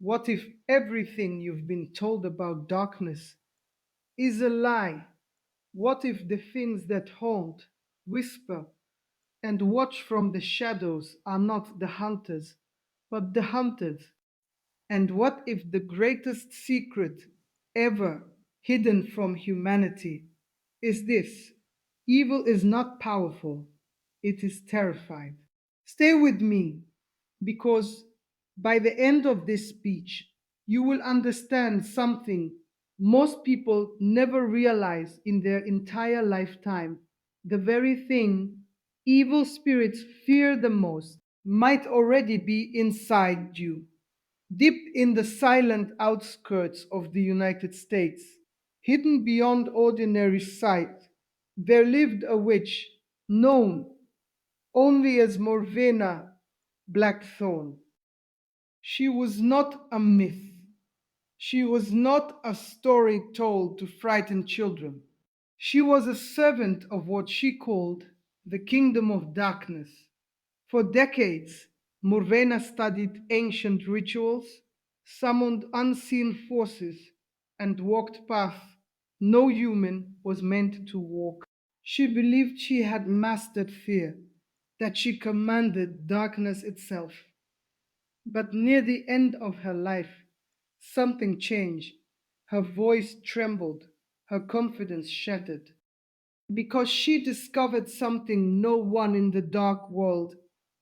What if everything you've been told about darkness is a lie? What if the things that haunt, whisper, and watch from the shadows are not the hunters, but the hunted? And what if the greatest secret ever hidden from humanity is this: evil is not powerful, it is terrified. Stay with me, because by the end of this speech, you will understand something most people never realize in their entire lifetime. The very thing evil spirits fear the most might already be inside you. Deep in the silent outskirts of the United States, hidden beyond ordinary sight, there lived a witch known only as Morvena Blackthorn. She was not a myth. She was not a story told to frighten children. She was a servant of what she called the kingdom of darkness. For decades, Morvena studied ancient rituals, summoned unseen forces, and walked paths no human was meant to walk. She believed she had mastered fear, that she commanded darkness itself. But near the end of her life, something changed. Her voice trembled, her confidence shattered, because she discovered something no one in the dark world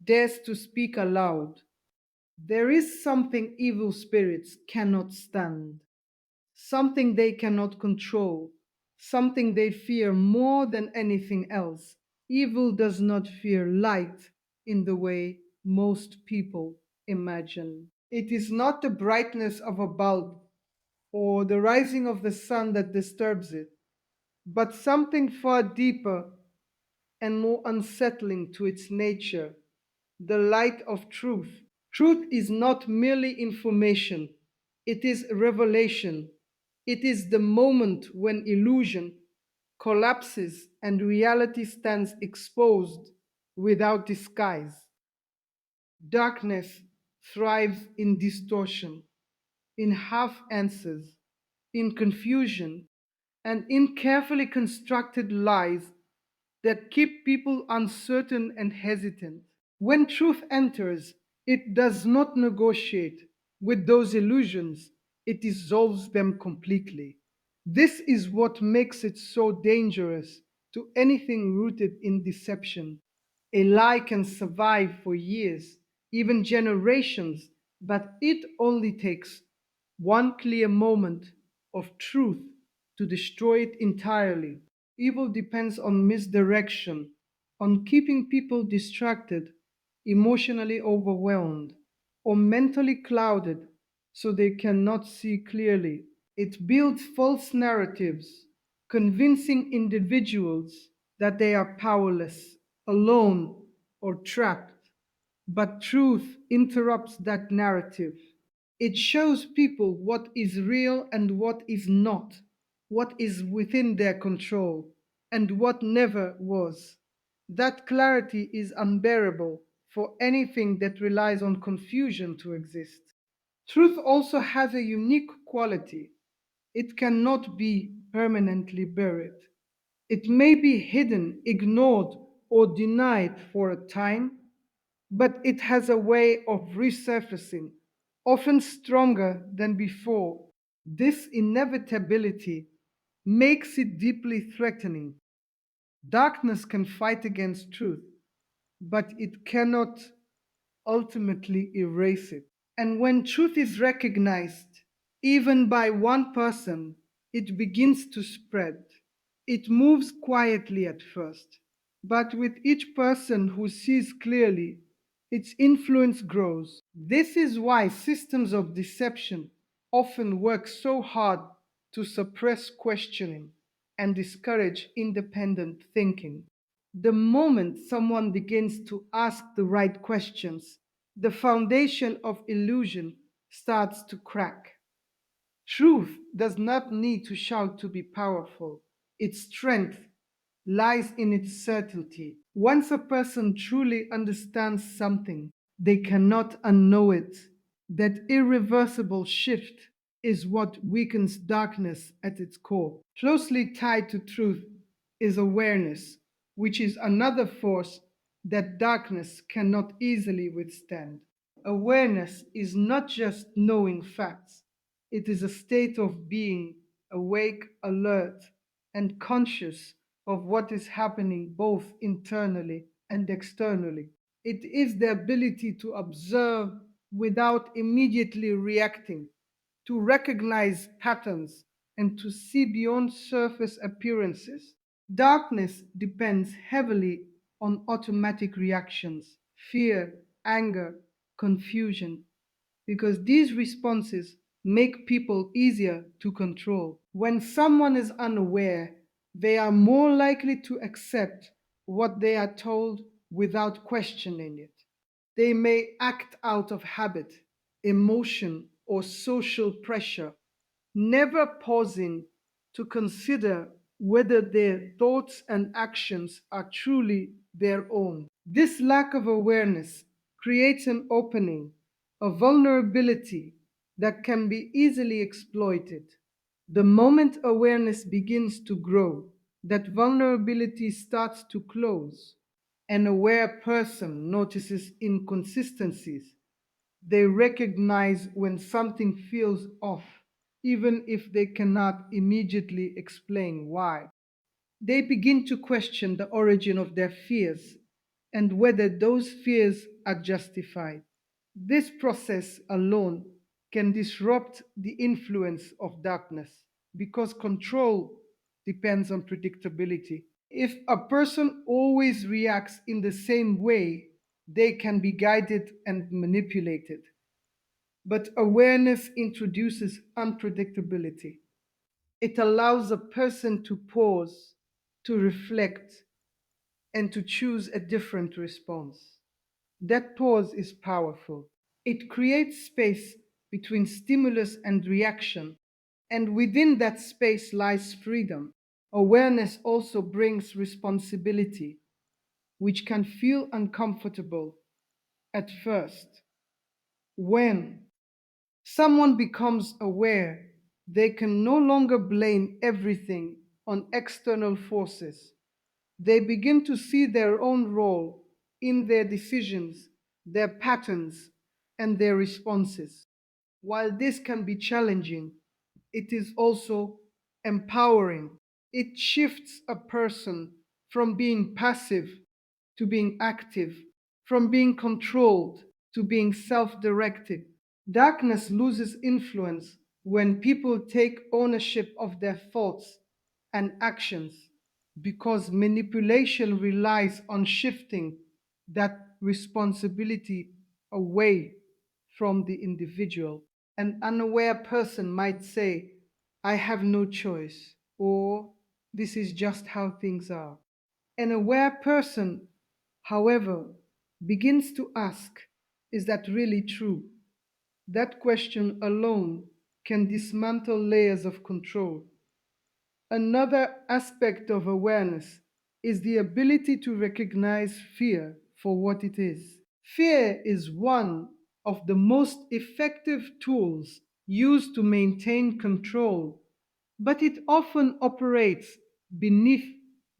dares to speak aloud. There is something evil spirits cannot stand, something they cannot control, something they fear more than anything else. Evil does not fear light in the way most people imagine. It is not the brightness of a bulb or the rising of the sun that disturbs it, but something far deeper and more unsettling to its nature: the light of truth. Truth is not merely information, it is revelation. It is the moment when illusion collapses and reality stands exposed without disguise. Darkness thrives in distortion, in half answers, in confusion, and in carefully constructed lies that keep people uncertain and hesitant. When truth enters, it does not negotiate with those illusions, it dissolves them completely. This is what makes it so dangerous to anything rooted in deception. A lie can survive for years, even generations, but it only takes one clear moment of truth to destroy it entirely. Evil depends on misdirection, on keeping people distracted, emotionally overwhelmed, or mentally clouded so they cannot see clearly. It builds false narratives, convincing individuals that they are powerless, alone, or trapped. But truth interrupts that narrative. It shows people what is real and what is not, what is within their control, and what never was. That clarity is unbearable for anything that relies on confusion to exist. Truth also has a unique quality: it cannot be permanently buried. It may be hidden, ignored, or denied for a time, but it has a way of resurfacing, often stronger than before. This inevitability makes it deeply threatening. Darkness can fight against truth, but it cannot ultimately erase it. And when truth is recognized, even by one person, it begins to spread. It moves quietly at first, but with each person who sees clearly, its influence grows. This is why systems of deception often work so hard to suppress questioning and discourage independent thinking. The moment someone begins to ask the right questions, the foundation of illusion starts to crack. Truth does not need to shout to be powerful. Its strength lies in its certainty. Once a person truly understands something, they cannot unknow it. That irreversible shift is what weakens darkness at its core. Closely tied to truth is awareness, which is another force that darkness cannot easily withstand. Awareness is not just knowing facts, it is a state of being awake, alert, and conscious of what is happening both internally and externally. It is the ability to observe without immediately reacting, to recognize patterns, and to see beyond surface appearances. Darkness depends heavily on automatic reactions, fear, anger, confusion, because these responses make people easier to control. When someone is unaware, they are more likely to accept what they are told without questioning it. They may act out of habit, emotion, or social pressure, never pausing to consider whether their thoughts and actions are truly their own. This lack of awareness creates an opening, a vulnerability that can be easily exploited. The moment awareness begins to grow, that vulnerability starts to close. An aware person notices inconsistencies. They recognize when something feels off, even if they cannot immediately explain why. They begin to question the origin of their fears and whether those fears are justified. This process alone can disrupt the influence of darkness because control depends on predictability. If a person always reacts in the same way, they can be guided and manipulated. But awareness introduces unpredictability. It allows a person to pause, to reflect, and to choose a different response. That pause is powerful. It creates space between stimulus and reaction, and within that space lies freedom. Awareness also brings responsibility, which can feel uncomfortable at first. When someone becomes aware, they can no longer blame everything on external forces. They begin to see their own role in their decisions, their patterns, and their responses. While this can be challenging, it is also empowering. It shifts a person from being passive to being active, from being controlled to being self directed. Darkness loses influence when people take ownership of their thoughts and actions because manipulation relies on shifting that responsibility away from the individual. An unaware person might say, I have no choice, or this is just how things are. An aware person, however, begins to ask, is that really true? That question alone can dismantle layers of control. Another aspect of awareness is the ability to recognize fear for what it is. Fear is one of the most effective tools used to maintain control, but it often operates beneath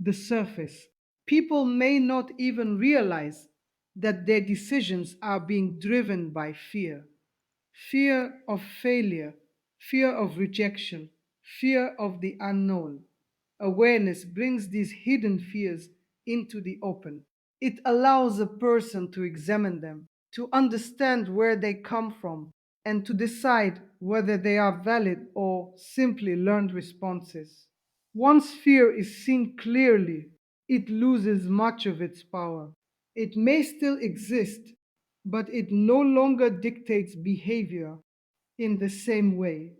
the surface. People may not even realize that their decisions are being driven by fear. Fear of failure, fear of rejection, fear of the unknown. Awareness brings these hidden fears into the open. It allows a person to examine them, to understand where they come from, and to decide whether they are valid or simply learned responses. Once fear is seen clearly, it loses much of its power. It may still exist, but it no longer dictates behavior in the same way.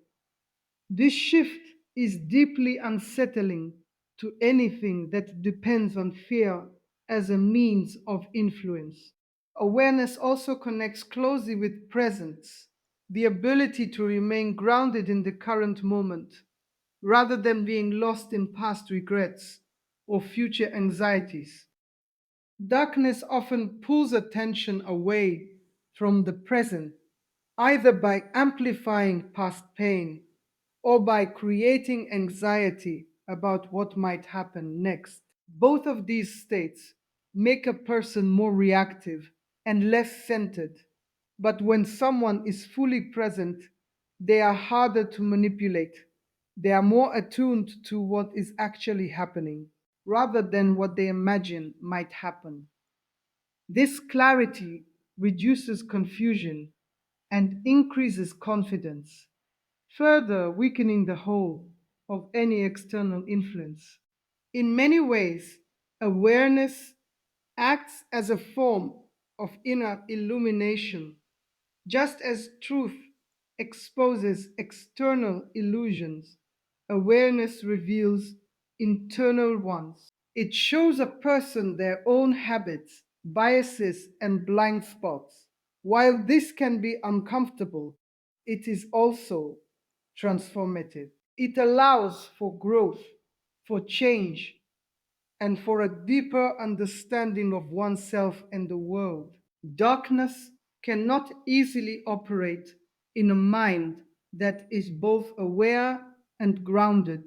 This shift is deeply unsettling to anything that depends on fear as a means of influence. Awareness also connects closely with presence, the ability to remain grounded in the current moment, rather than being lost in past regrets or future anxieties. Darkness often pulls attention away from the present, either by amplifying past pain or by creating anxiety about what might happen next. Both of these states make a person more reactive and less centered, but when someone is fully present, they are harder to manipulate. They are more attuned to what is actually happening rather than what they imagine might happen. This clarity reduces confusion and increases confidence, further weakening the hold of any external influence. In many ways, awareness acts as a form of inner illumination, just as truth exposes external illusions. Awareness reveals internal ones. It shows a person their own habits, biases, and blind spots. While this can be uncomfortable, it is also transformative. It allows for growth, for change, and for a deeper understanding of oneself and the world. Darkness cannot easily operate in a mind that is both aware and grounded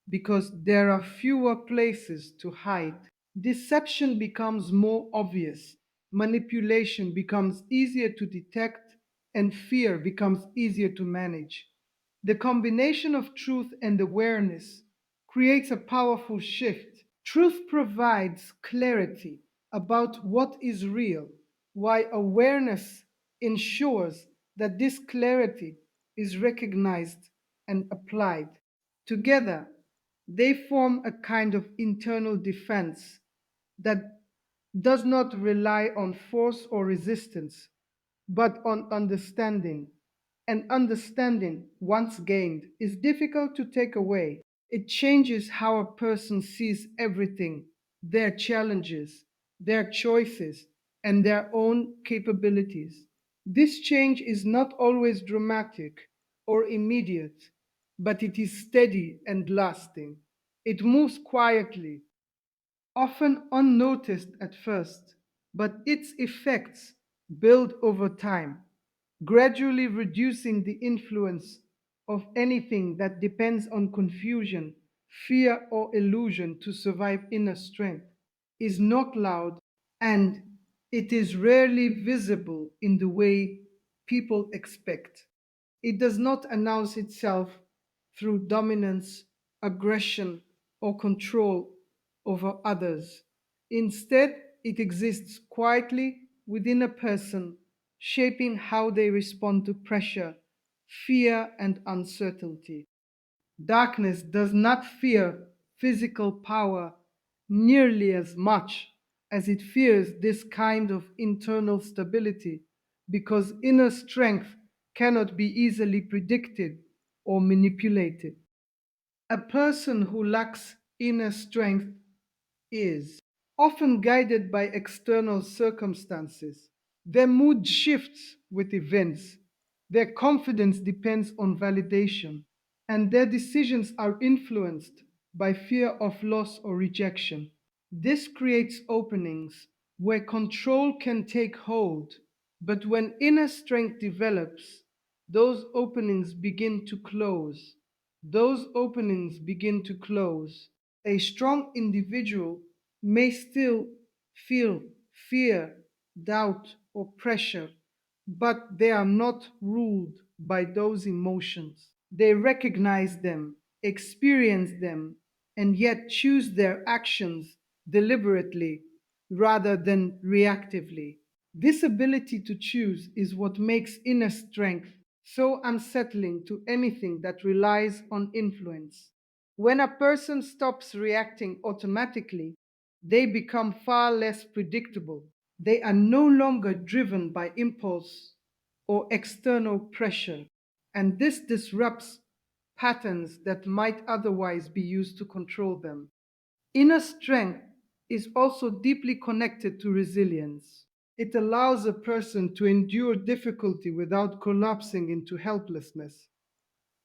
because there are fewer places to hide. Deception becomes more obvious, manipulation becomes easier to detect, and fear becomes easier to manage. The combination of truth and awareness creates a powerful shift. Truth provides clarity about what is real, while awareness ensures that this clarity is recognized and applied. Together, they form a kind of internal defense that does not rely on force or resistance, but on understanding. And understanding, once gained, is difficult to take away. It changes how a person sees everything, their challenges, their choices, and their own capabilities. This change is not always dramatic or immediate, but it is steady and lasting. It moves quietly, often unnoticed at first, but its effects build over time, gradually reducing the influence of anything that depends on confusion, fear, or illusion to survive. Inner strength is not loud, and it is rarely visible in the way people expect. It does not announce itself through dominance, aggression, or control over others. Instead, it exists quietly within a person, shaping how they respond to pressure, fear, and uncertainty. Darkness does not fear physical power nearly as much as it fears this kind of internal stability, because inner strength cannot be easily predicted or manipulated. A person who lacks inner strength is often guided by external circumstances. Their mood shifts with events, their confidence depends on validation, and their decisions are influenced by fear of loss or rejection. This creates openings where control can take hold, but when inner strength develops, those openings begin to close. Those openings begin to close. A strong individual may still feel fear, doubt, or pressure, but they are not ruled by those emotions. They recognize them, experience them, and yet choose their actions deliberately rather than reactively. This ability to choose is what makes inner strength so unsettling to anything that relies on influence. When a person stops reacting automatically, they become far less predictable. They are no longer driven by impulse or external pressure, and this disrupts patterns that might otherwise be used to control them. Inner strength is also deeply connected to resilience. It allows a person to endure difficulty without collapsing into helplessness.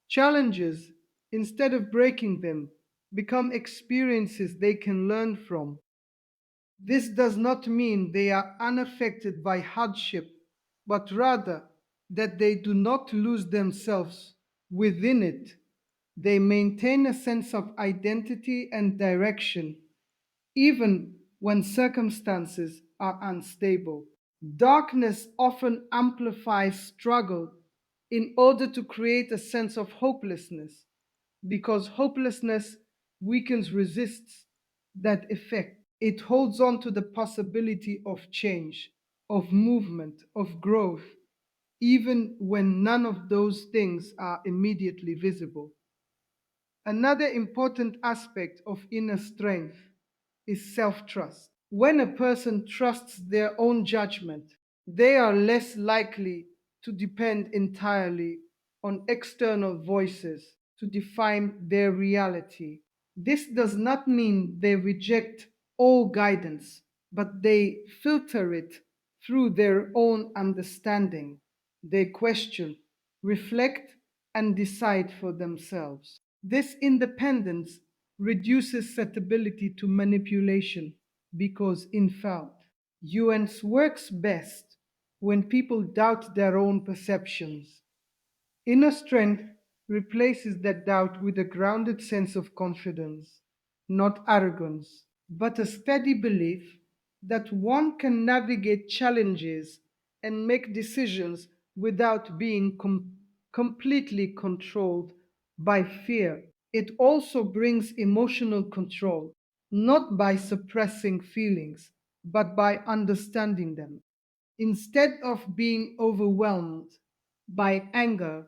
Challenges, instead of breaking them, become experiences they can learn from. This does not mean they are unaffected by hardship, but rather that they do not lose themselves within it. They maintain a sense of identity and direction, even when circumstances are unstable. Darkness often amplifies struggle in order to create a sense of hopelessness, because hopelessness weakens, resists that effect. It holds on to the possibility of change, of movement, of growth, even when none of those things are immediately visible. Another important aspect of inner strength is self trust. When a person trusts their own judgment, they are less likely to depend entirely on external voices to define their reality. This does not mean they reject all guidance, but they filter it through their own understanding. They question, reflect, and decide for themselves. This independence reduces susceptibility to manipulation because, in fact, UNS works best when people doubt their own perceptions. Inner strength replaces that doubt with a grounded sense of confidence, not arrogance, but a steady belief that one can navigate challenges and make decisions without being completely controlled by fear. It also brings emotional control, not by suppressing feelings, but by understanding them. Instead of being overwhelmed by anger,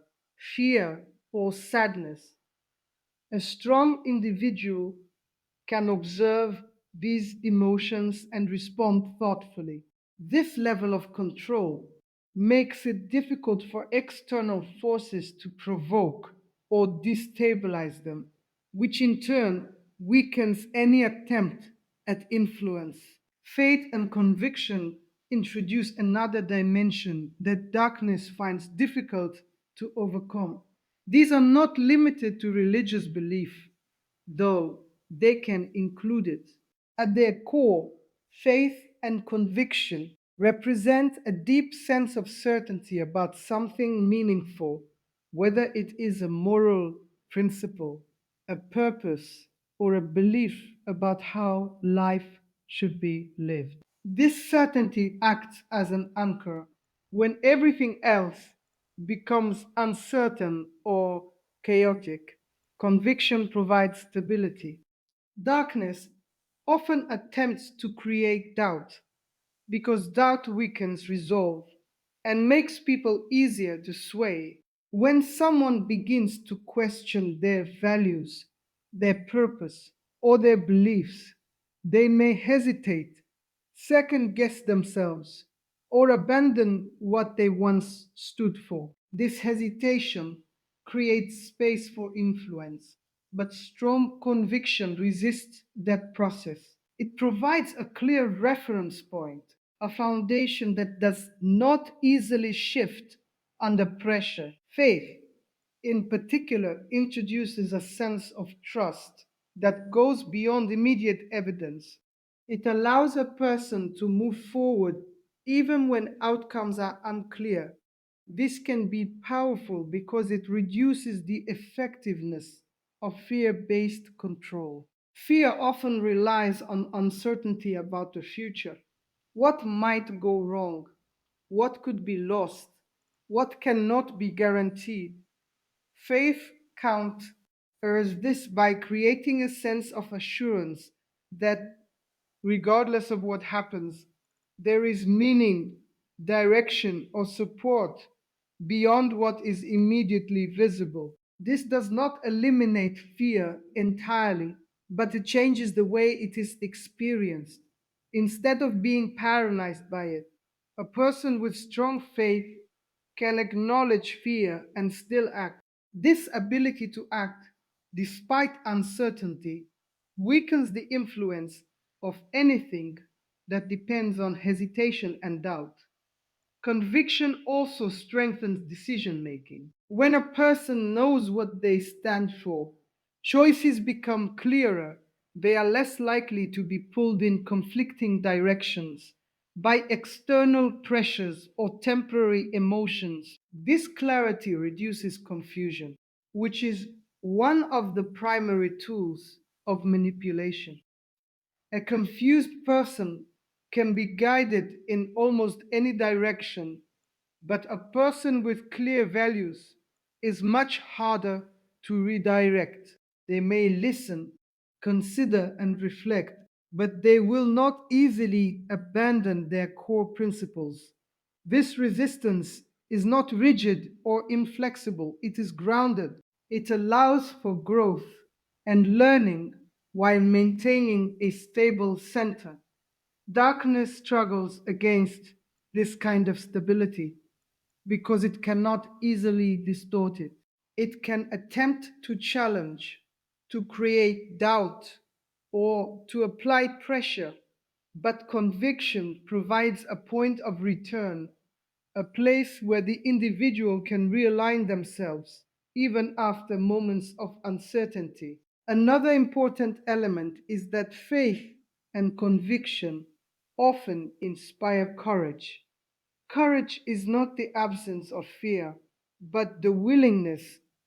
fear, or sadness, a strong individual can observe these emotions and respond thoughtfully. This level of control makes it difficult for external forces to provoke or destabilize them, which in turn weakens any attempt at influence. Faith and conviction introduce another dimension that darkness finds difficult to overcome. These are not limited to religious belief, though they can include it. At their core, faith and conviction represent a deep sense of certainty about something meaningful, whether it is a moral principle, a purpose, or a belief about how life should be lived. This certainty acts as an anchor when everything else becomes uncertain or chaotic. Conviction provides stability. Darkness often attempts to create doubt because doubt weakens resolve and makes people easier to sway. When someone begins to question their values, their purpose, or their beliefs, they may hesitate, second guess themselves, or abandon what they once stood for. This hesitation creates space for influence, but strong conviction resists that process. It provides a clear reference point, a foundation that does not easily shift under pressure. Faith, in particular, introduces a sense of trust that goes beyond immediate evidence. It allows a person to move forward even when outcomes are unclear. This can be powerful because it reduces the effectiveness of fear based control. Fear often relies on uncertainty about the future. What might go wrong? What could be lost? What cannot be guaranteed? Faith counters this by creating a sense of assurance that, regardless of what happens, there is meaning, direction, or support beyond what is immediately visible. This does not eliminate fear entirely, but it changes the way it is experienced. Instead of being paralyzed by it, a person with strong faith can acknowledge fear and still act. This ability to act despite uncertainty weakens the influence of anything that depends on hesitation and doubt. Conviction also strengthens decision making. When a person knows what they stand for, choices become clearer. They are less likely to be pulled in conflicting directions. by external pressures or temporary emotions. This clarity reduces confusion, which is one of the primary tools of manipulation. A confused person can be guided in almost any direction, but a person with clear values is much harder to redirect. They may listen, consider, and reflect, but they will not easily abandon their core principles. This resistance is not rigid or inflexible, it is grounded. It allows for growth and learning while maintaining a stable center. Darkness struggles against this kind of stability because it cannot easily distort it. It can attempt to challenge, to create doubt, or to apply pressure, but conviction provides a point of return, a place where the individual can realign themselves even after moments of uncertainty. Another important element is that faith and conviction often inspire courage. Courage is not the absence of fear, but the willingness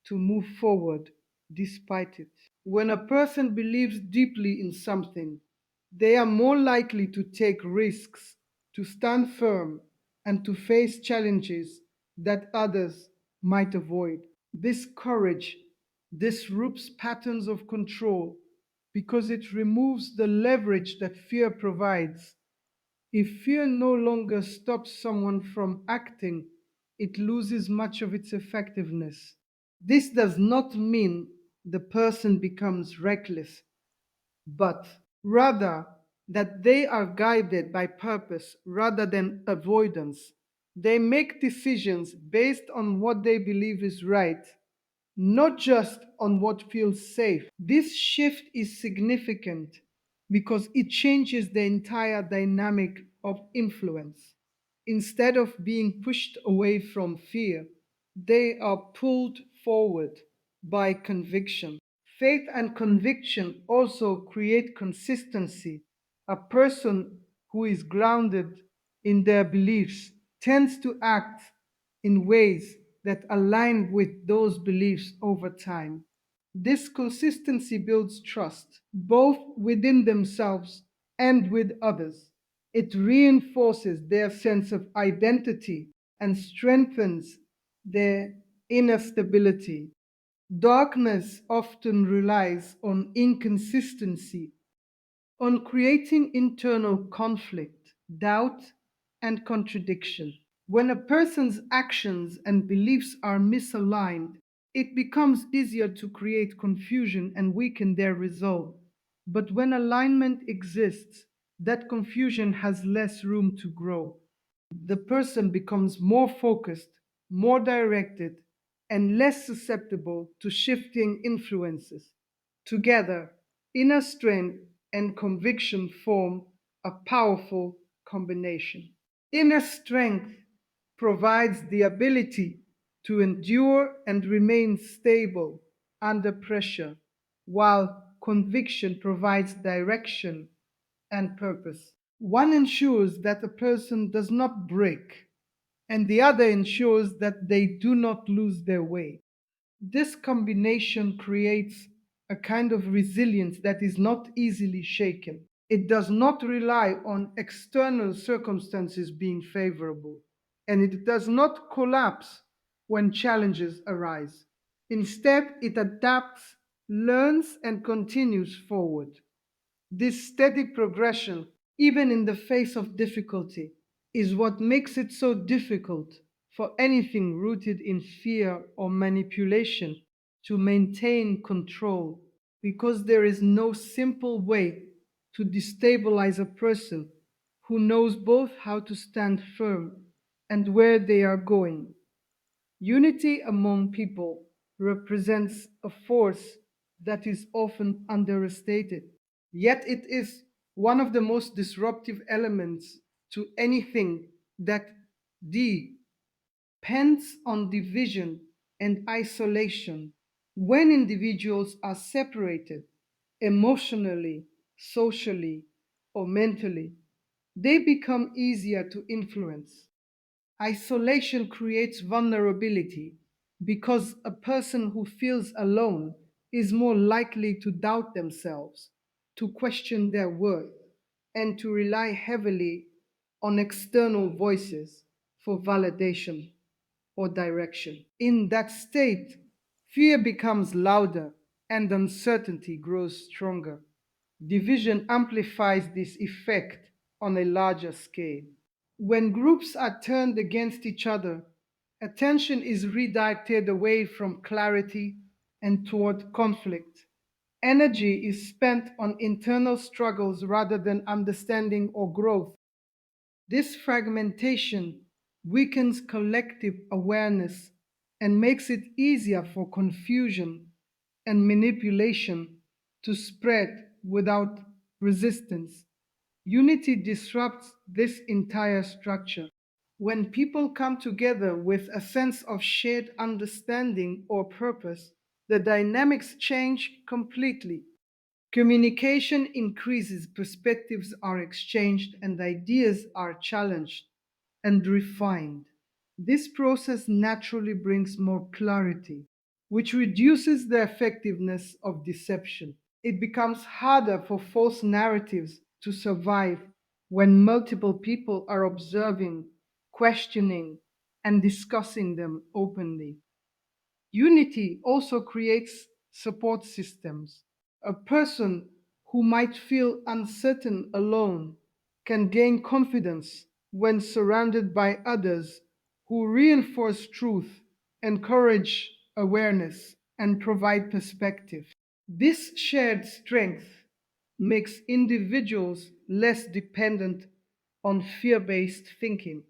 to move forward despite it. When a person believes deeply in something, they are more likely to take risks, to stand firm, and to face challenges that others might avoid. This courage disrupts patterns of control because it removes the leverage that fear provides. If fear no longer stops someone from acting, it loses much of its effectiveness. This does not mean the person becomes reckless, but rather that they are guided by purpose rather than avoidance. They make decisions based on what they believe is right, not just on what feels safe. This shift is significant because it changes the entire dynamic of influence. Instead of being pushed away from fear, they are pulled forward by conviction. Faith and conviction also create consistency. A person who is grounded in their beliefs tends to act in ways that align with those beliefs over time. This consistency builds trust, both within themselves and with others. It reinforces their sense of identity and strengthens their inner stability. Darkness often relies on inconsistency, on creating internal conflict, doubt, and contradiction. When a person's actions and beliefs are misaligned, it becomes easier to create confusion and weaken their resolve. But when alignment exists, that confusion has less room to grow. The person becomes more focused, more directed, and less susceptible to shifting influences. Together, inner strength and conviction form a powerful combination. Inner strength provides the ability to endure and remain stable under pressure, while conviction provides direction and purpose. One ensures that a person does not break, and the other ensures that they do not lose their way. This combination creates a kind of resilience that is not easily shaken. It does not rely on external circumstances being favorable, and it does not collapse when challenges arise. Instead, it adapts, learns, and continues forward. This steady progression, even in the face of difficulty, is what makes it so difficult for anything rooted in fear or manipulation to maintain control, because there is no simple way to destabilize a person who knows both how to stand firm and where they are going. Unity among people represents a force that is often understated, yet it is one of the most disruptive elements to anything that depends on division and isolation. When individuals are separated emotionally, socially, or mentally, They become easier to influence. Isolation creates vulnerability because a person who feels alone is more likely to doubt themselves, to question their worth, and to rely heavily on external voices for validation or direction. In that state, fear becomes louder and uncertainty grows stronger. Division amplifies this effect on a larger scale. When groups are turned against each other, attention is redirected away from clarity and toward conflict. Energy is spent on internal struggles rather than understanding or growth. This fragmentation weakens collective awareness and makes it easier for confusion and manipulation to spread without resistance. Unity disrupts this entire structure. When people come together with a sense of shared understanding or purpose, the dynamics change completely. Communication increases, perspectives are exchanged, and ideas are challenged and refined. This process naturally brings more clarity, which reduces the effectiveness of deception. It becomes harder for false narratives to survive when multiple people are observing, questioning, and discussing them openly. Unity also creates support systems. A person who might feel uncertain alone can gain confidence when surrounded by others who reinforce truth, encourage awareness, and provide perspective. This shared strength makes individuals less dependent on fear based thinking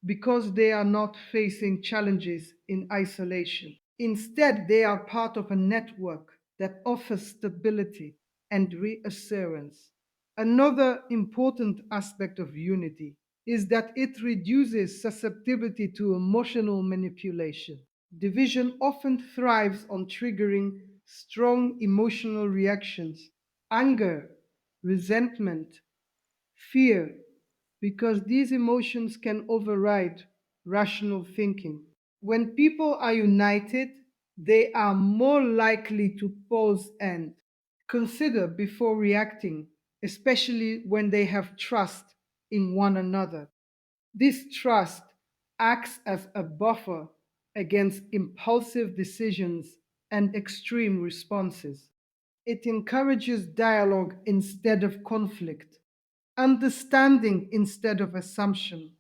because they are not facing challenges in isolation. Instead, they are part of a network that offers stability and reassurance. Another important aspect of unity is that it reduces susceptibility to emotional manipulation. Division often thrives on triggering strong emotional reactions, anger, resentment, fear, because these emotions can override rational thinking. When people are united, they are more likely to pause and consider before reacting, especially when they have trust in one another. This trust acts as a buffer against impulsive decisions and extreme responses. It encourages dialogue instead of conflict, understanding instead of assumption.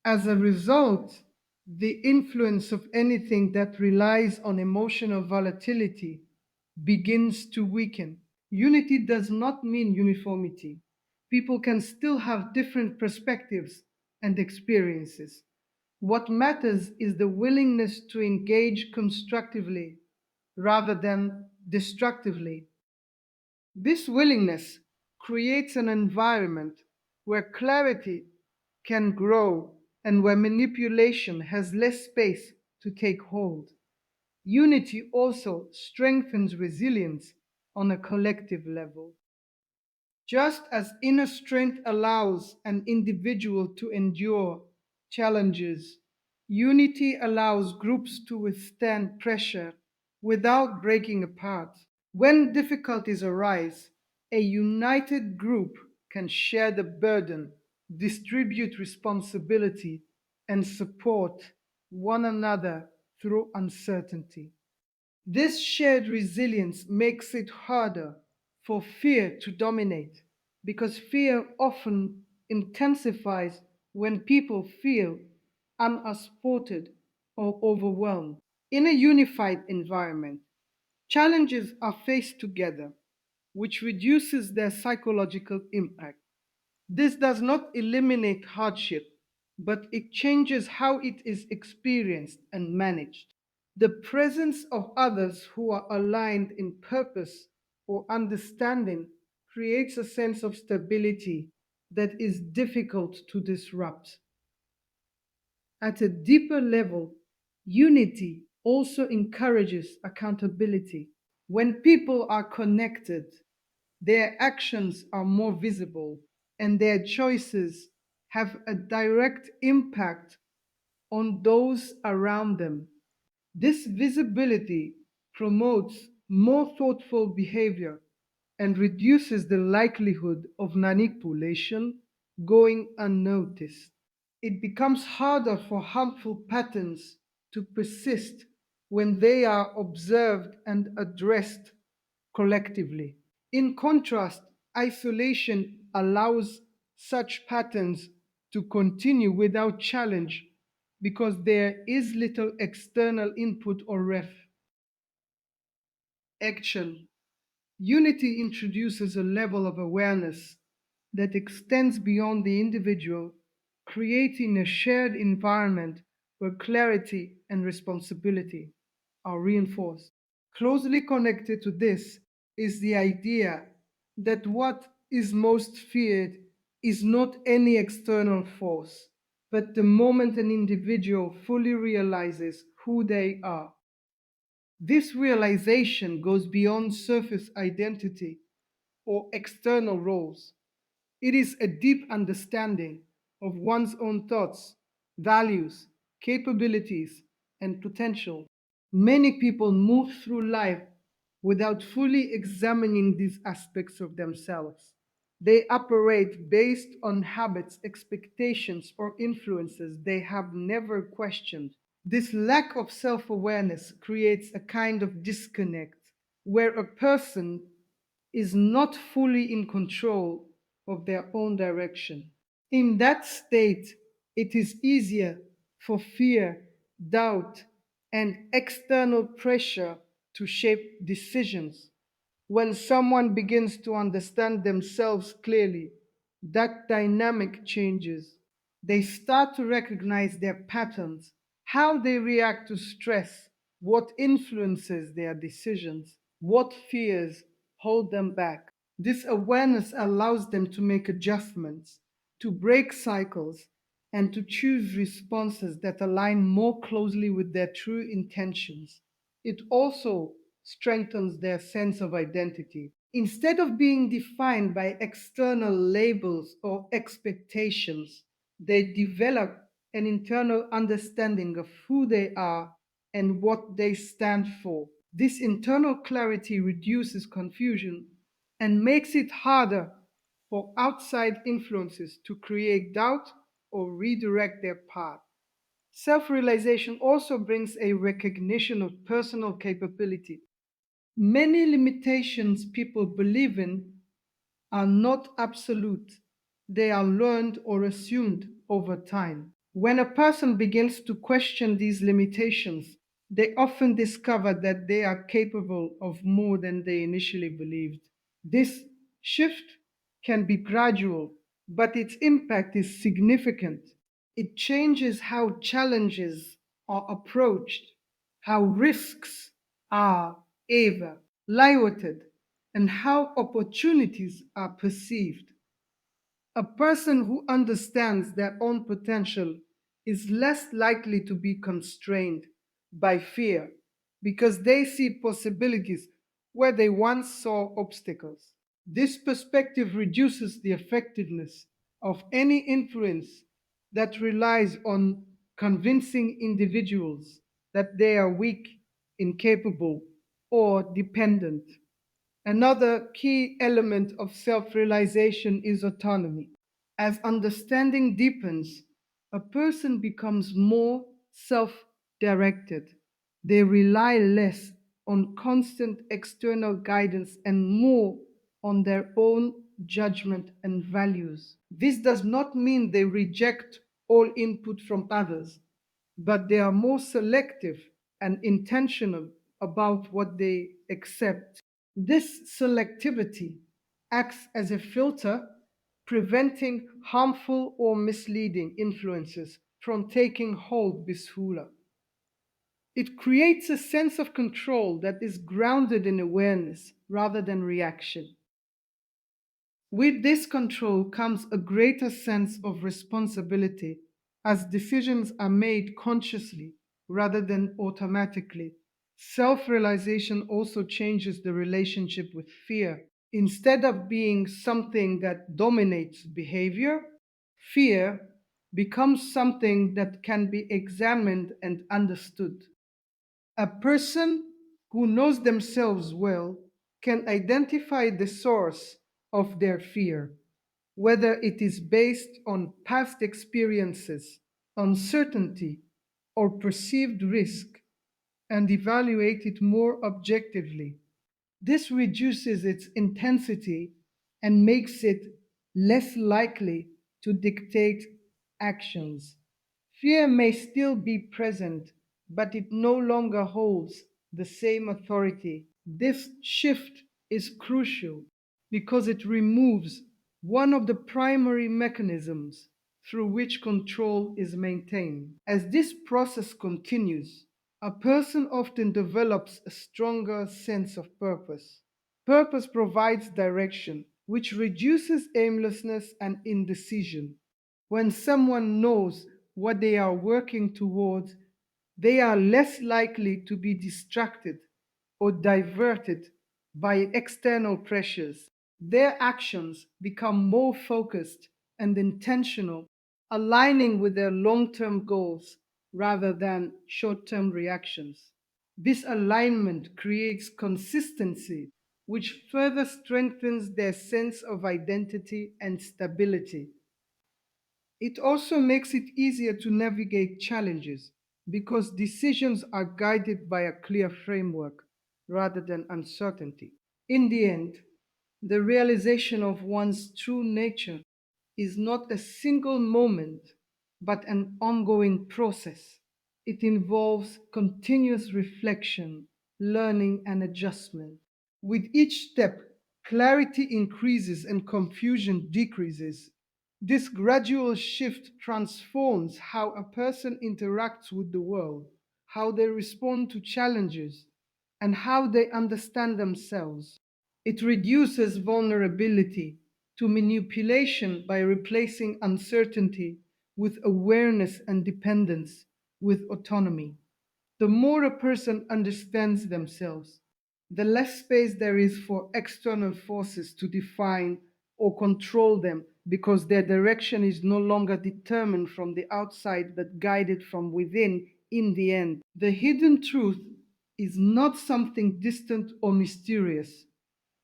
As a result, the influence of anything that relies on emotional volatility begins to weaken. Unity does not mean uniformity. People can still have different perspectives and experiences. What matters is the willingness to engage constructively rather than destructively. This willingness creates an environment where clarity can grow and where manipulation has less space to take hold. Unity also strengthens resilience on a collective level. Just as inner strength allows an individual to endure challenges, unity allows groups to withstand pressure without breaking apart. When difficulties arise, a united group can share the burden, distribute responsibility, and support one another through uncertainty. This shared resilience makes it harder for fear to dominate because fear often intensifies when people feel unsupported or overwhelmed. In a unified environment, challenges are faced together, which reduces their psychological impact. This does not eliminate hardship, but it changes how it is experienced and managed. The presence of others who are aligned in purpose or understanding creates a sense of stability that is difficult to disrupt. At a deeper level, unity also encourages accountability. When people are connected, their actions are more visible. and their choices have a direct impact on those around them. This visibility promotes more thoughtful behavior and reduces the likelihood of manipulation going unnoticed. It becomes harder for harmful patterns to persist when they are observed and addressed collectively. In contrast, isolation allows such patterns to continue without challenge because there is little external input or action. Unity introduces a level of awareness that extends beyond the individual, creating a shared environment where clarity and responsibility are reinforced. Closely connected to this is the idea that what is most feared is not any external force, but the moment an individual fully realizes who they are. This realization goes beyond surface identity or external roles. It is a deep understanding of one's own thoughts, values, capabilities, and potential. Many people move through life without fully examining these aspects of themselves. They operate based on habits, expectations, or influences they have never questioned. This lack of self awareness creates a kind of disconnect where a person is not fully in control of their own direction. In that state, it is easier for fear, doubt, and external pressure to shape decisions. When someone begins to understand themselves clearly, that dynamic changes. They start to recognize their patterns, how they react to stress, what influences their decisions, what fears hold them back. This awareness allows them to make adjustments, to break cycles, and to choose responses that align more closely with their true intentions. It also strengthens their sense of identity. Instead of being defined by external labels or expectations, they develop an internal understanding of who they are and what they stand for. This internal clarity reduces confusion and makes it harder for outside influences to create doubt or redirect their path. Self realization also brings a recognition of personal capability. Many limitations people believe in are not absolute, they are learned or assumed over time. When a person begins to question these limitations, they often discover that they are capable of more than they initially believed. This shift can be gradual, but its impact is significant. It changes how challenges are approached, how risks are evaluated, and how opportunities are perceived. A person who understands their own potential is less likely to be constrained by fear because they see possibilities where they once saw obstacles. This perspective reduces the effectiveness of any influence that relies on convincing individuals that they are weak, incapable, or dependent. Another key element of self realization is autonomy. As understanding deepens, a person becomes more self directed. They rely less on constant external guidance and more on their own judgment and values. This does not mean they reject all input from others, but they are more selective and intentional about what they accept. This selectivity acts as a filter, preventing harmful or misleading influences from taking hold bishula. It creates a sense of control that is grounded in awareness rather than reaction. With this control comes a greater sense of responsibility as decisions are made consciously rather than automatically. Self realization also changes the relationship with fear. Instead of being something that dominates behavior, fear becomes something that can be examined and understood. A person who knows themselves well can identify the source of their fear, whether it is based on past experiences, uncertainty, or perceived risk, and evaluate it more objectively. This reduces its intensity and makes it less likely to dictate actions. Fear may still be present, but it no longer holds the same authority. This shift is crucial because it removes one of the primary mechanisms through which control is maintained. As this process continues, a person often develops a stronger sense of purpose. Purpose provides direction, which reduces aimlessness and indecision. When someone knows what they are working towards, they are less likely to be distracted or diverted by external pressures. Their actions become more focused and intentional, aligning with their long term goals rather than short term reactions. This alignment creates consistency, which further strengthens their sense of identity and stability. It also makes it easier to navigate challenges because decisions are guided by a clear framework rather than uncertainty. In the end, the realization of one's true nature is not a single moment, but an ongoing process. It involves continuous reflection, learning, and adjustment. With each step, clarity increases and confusion decreases. This gradual shift transforms how a person interacts with the world, how they respond to challenges, and how they understand themselves. It reduces vulnerability to manipulation by replacing uncertainty with awareness and dependence with autonomy. The more a person understands themselves, the less space there is for external forces to define or control them because their direction is no longer determined from the outside but guided from within in the end. The hidden truth is not something distant or mysterious,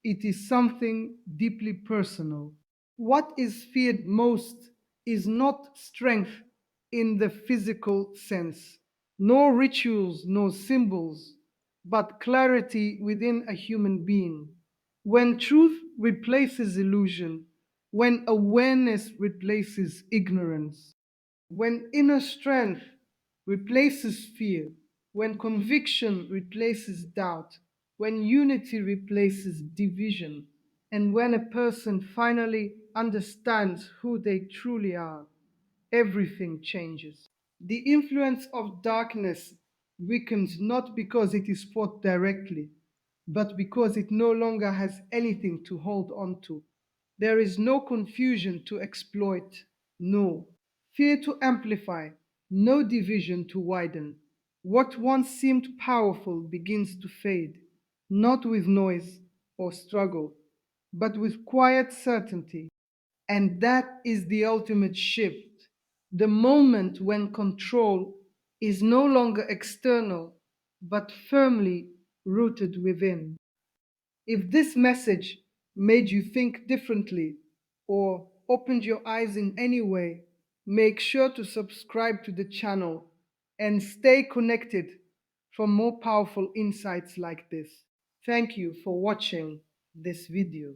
it is something deeply personal. What is feared most is not strength in the physical sense, nor rituals, nor symbols, but clarity within a human being. When truth replaces illusion, when awareness replaces ignorance, when inner strength replaces fear, when conviction replaces doubt, when unity replaces division, and when a person finally understands who they truly are, everything changes. The influence of darkness weakens not because it is fought directly, but because it no longer has anything to hold on to. There is no confusion to exploit, no fear to amplify, no division to widen. What once seemed powerful begins to fade, not with noise or struggle, but with quiet certainty. And that is the ultimate shift, the moment when control is no longer external, but firmly rooted within. If this message made you think differently or opened your eyes in any way, make sure to subscribe to the channel and stay connected for more powerful insights like this. Thank you for watching this video.